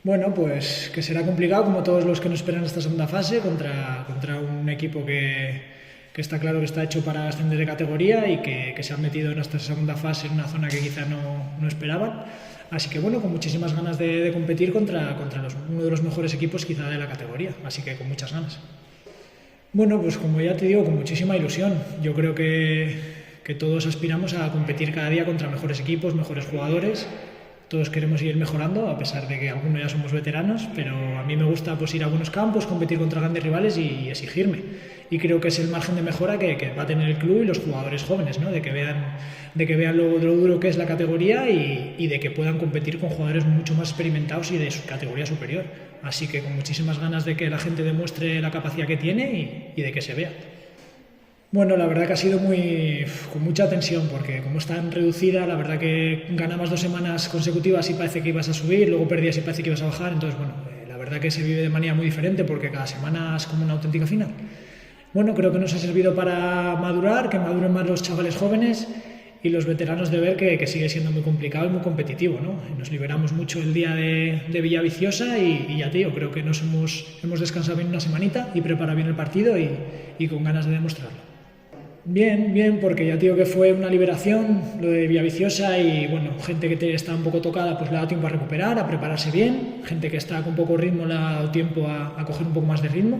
Bueno, pues que será complicado como todos los que nos esperan esta segunda fase contra un equipo que está claro que está hecho para ascender de categoría y que se han metido en esta segunda fase en una zona que quizá no esperaban. Así que bueno, con muchísimas ganas de competir contra uno de los mejores equipos quizá de la categoría, así que con muchas ganas. Bueno, pues como ya te digo, con muchísima ilusión. Yo creo que todos aspiramos a competir cada día contra mejores equipos, mejores jugadores. Todos queremos ir mejorando, a pesar de que algunos ya somos veteranos, pero a mí me gusta pues ir a buenos campos, competir contra grandes rivales y exigirme. Y creo que es el margen de mejora que va a tener el club y los jugadores jóvenes, ¿no? de que vean lo duro que es la categoría y de que puedan competir con jugadores mucho más experimentados y de su categoría superior. Así que con muchísimas ganas de que la gente demuestre la capacidad que tiene y de que se vea. Bueno, la verdad que ha sido con mucha tensión, porque como es tan reducida, la verdad que ganabas 2 semanas consecutivas y parece que ibas a subir, luego perdías y parece que ibas a bajar, entonces bueno, la verdad que se vive de manera muy diferente porque cada semana es como una auténtica final. Bueno, creo que nos ha servido para madurar, que maduren más los chavales jóvenes y los veteranos de ver que sigue siendo muy complicado y muy competitivo, ¿no? Nos liberamos mucho el día de Villaviciosa y ya te digo, creo que hemos descansado bien una semanita y preparado bien el partido y con ganas de demostrarlo. Bien, bien, porque ya te digo que fue una liberación lo de Villaviciosa y bueno, gente que está un poco tocada pues le ha dado tiempo a recuperar, a prepararse bien, gente que está con poco ritmo le ha dado tiempo a coger un poco más de ritmo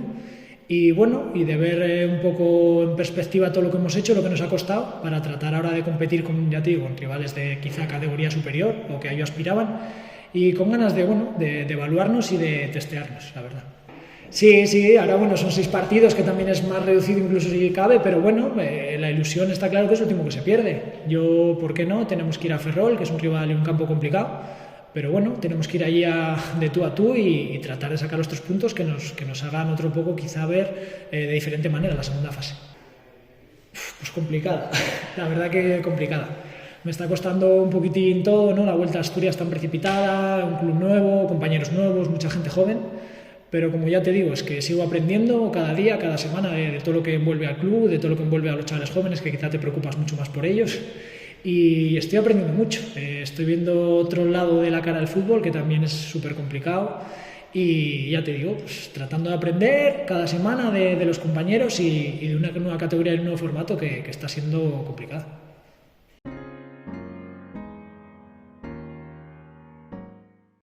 y bueno, y de ver un poco en perspectiva todo lo que hemos hecho, lo que nos ha costado para tratar ahora de competir con, ya te digo, con rivales de quizá categoría superior o que a ello aspiraban y con ganas de evaluarnos y de testearnos, la verdad. Sí, sí, ahora bueno, son 6 partidos, que también es más reducido incluso si cabe, pero bueno, la ilusión está claro que es lo último que se pierde. Yo, ¿por qué no? Tenemos que ir a Ferrol, que es un rival y un campo complicado, pero bueno, tenemos que ir allí de tú a tú y tratar de sacar los 3 puntos que nos hagan otro poco quizá ver de diferente manera la segunda fase. Pues complicada, la verdad que complicada. Me está costando un poquitín todo, ¿no? La vuelta a Asturias tan precipitada, un club nuevo, compañeros nuevos, mucha gente joven. Pero como ya te digo, es que sigo aprendiendo cada día, cada semana de todo lo que envuelve al club, de todo lo que envuelve a los chavales jóvenes, que quizá te preocupas mucho más por ellos. Y estoy aprendiendo mucho. Estoy viendo otro lado de la cara del fútbol, que también es súper complicado. Y ya te digo, pues tratando de aprender cada semana de los compañeros y de una nueva categoría y un nuevo formato que está siendo complicado.